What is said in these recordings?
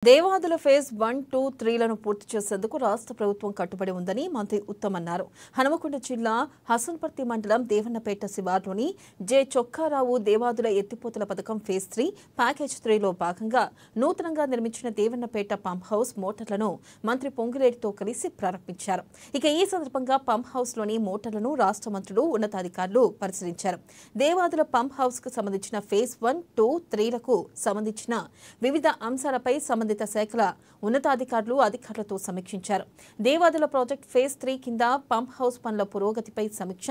Devadula phase 1, 2, 3లను పూర్తి చేసేందుకు రాష్ట్ర ప్రభుత్వం కట్టుబడి ఉందని మంత్రి ఉత్తమ్ అన్నారు. హనుమకొండ జిల్లా హసన్పర్తి మండలం దేవన్నపేట శివార్లోని జె చొక్కారావు దేవాదుల ఎత్తిపోతల పథకం ఫేజ్ 3 ప్యాకేజ్ 3లో భాగంగా నూతనంగా నిర్మించిన దేవన్నపేట పంప్ హౌస్ మోటార్లను మంత్రి పొంగిరెడ్డితో కలిసి ప్రారంభించారు. ఇక ఈ సందర్భంగా పంప్ హౌస్లోని మోటార్లను రాష్ట్ర మంత్రులు ఉన్నతాధికారులు పరిశీలించారు. దేవాదుల పంప్ హౌస్ కు సంబంధించిన ఫేజ్ 1, 2, 3లకు సంబంధించిన వివిధ అంశాలపై సంబంధిత శాఖల ఉన్నతాధికారులు అధికారులతో సమీక్షించారు. దేవాదుల ప్రాజెక్ట్ ఫేజ్ 3 కింద పంప్ హౌస్ పనుల పురోగతిపై సమీక్ష,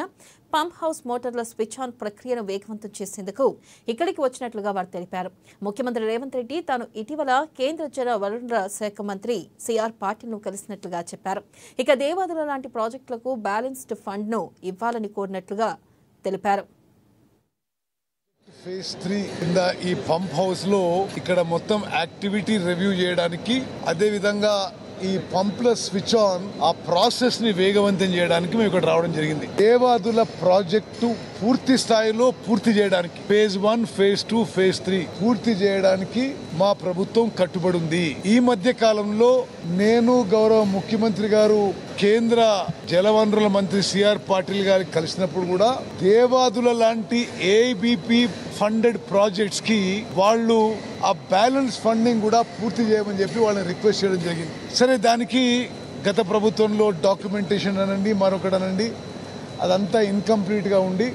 పంప్ హౌస్ మోటార్ల స్విచ్ ఆన్ ప్రక్రియను వేగవంతం చేసేందుకు ఇక్కడికి వచ్చినట్లుగా వారు తెలిపారు. ముఖ్యమంత్రి రేవంత్ రెడ్డి తాను ఇటీవల కేంద్ర జల వనరుల శాఖ మంత్రి సిఆర్ పాటిల్ను కలిసినట్లుగా చెప్పారు. ఇక దేవాదుల లాంటి ప్రాజెక్టులకు బ్యాలెన్స్డ్ ఫండ్ ను ఇవ్వాలని కోరినట్లుగా తెలిపారు. ఫేజ్ 3 కింద ఈ పంప్ హౌస్ లో ఇక్కడ మొత్తం యాక్టివిటీ రివ్యూ చేయడానికి, అదే విధంగా ఈ పంప్ల స్విచ్ ఆన్ ఆ ప్రాసెస్ ని వేగవంతం చేయడానికి మేము ఇక్కడ రావడం జరిగింది. దేవాదుల ప్రాజెక్టు పూర్తి స్థాయిలో పూర్తి చేయడానికి ఫేజ్ 1, ఫేజ్ 2, ఫేజ్ 3 పూర్తి చేయడానికి మా ప్రభుత్వం కట్టుబడి ఉంది. ఈ మధ్య కాలంలో నేను గౌరవ ముఖ్యమంత్రి గారు కేంద్ర జలవనరుల మంత్రి సిఆర్ పాటిల్ గారికి కలిసినప్పుడు కూడా దేవాదుల లాంటి ఏబిపి ఫండెడ్ ప్రాజెక్ట్స్ కి వాళ్ళు ఆ బ్యాలెన్స్ ఫండింగ్ కూడా పూర్తి చేయమని చెప్పి వాళ్ళని రిక్వెస్ట్ చేయడం జరిగింది. సరే, దానికి గత ప్రభుత్వంలో డాక్యుమెంటేషన్ అనండి, మరొకటనండి, అదంతా ఇన్కంప్లీట్ గా ఉండి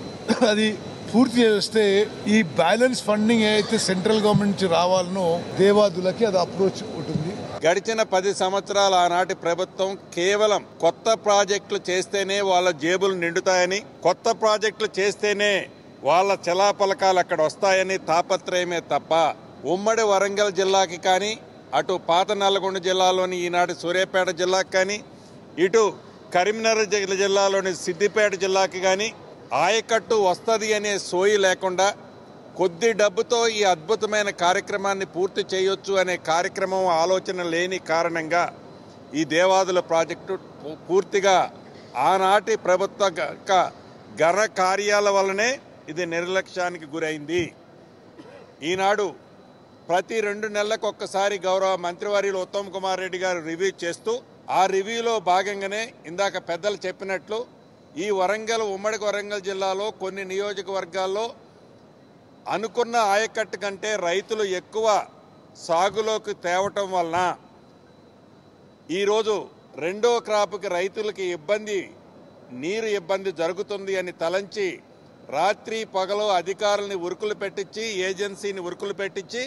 అది పూర్తి చేస్తే ఈ బ్యాలెన్స్ ఫండింగ్ ఏదైతే సెంట్రల్ గవర్నమెంట్ నుంచి రావాలనో దేవాదులకి అది అప్రోచ్ ఉంటుంది. గడిచిన 10 సంవత్సరాల ఆనాటి ప్రభుత్వం కేవలం కొత్త ప్రాజెక్టులు చేస్తేనే వాళ్ళ జేబులు నిండుతాయని, కొత్త ప్రాజెక్టులు చేస్తేనే వాళ్ళ చలాపలకాలు అక్కడ వస్తాయని తాపత్రయమే తప్ప ఉమ్మడి వరంగల్ జిల్లాకి కానీ, అటు పాత నల్లగొండ జిల్లాలోని ఈనాటి సూర్యాపేట జిల్లాకి కానీ, ఇటు కరీంనగర్ జిల్లాలోని సిద్దిపేట జిల్లాకి కానీ ఆయకట్టు వస్తుంది అనే సోయి లేకుండా కొద్ది డబ్బుతో ఈ అద్భుతమైన కార్యక్రమాన్ని పూర్తి చేయొచ్చు అనే కార్యక్రమం ఆలోచన లేని కారణంగా ఈ దేవాదుల ప్రాజెక్టు పూర్తిగా ఆనాటి ప్రభుత్వ ఘన కార్యాల వల్లనే ఇది నిర్లక్ష్యానికి గురైంది. ఈనాడు ప్రతి 2 నెలలకు ఒక్కసారి గౌరవ మంత్రివర్యులు ఉత్తమ్ కుమార్ రెడ్డి గారు రివ్యూ చేస్తూ, ఆ రివ్యూలో భాగంగానే ఇందాక పెద్దలు చెప్పినట్లు ఈ ఉమ్మడి వరంగల్ జిల్లాలో కొన్ని నియోజకవర్గాల్లో అనుకున్న ఆయకట్టు కంటే రైతులు ఎక్కువ సాగులోకి తేవటం వలన ఈరోజు రెండో క్రాప్కి రైతులకి నీరు ఇబ్బంది జరుగుతుంది అని తలంచి రాత్రి పగలు అధికారుల్ని ఉరుకులు పెట్టించి, ఏజెన్సీని ఉరుకులు పెట్టించి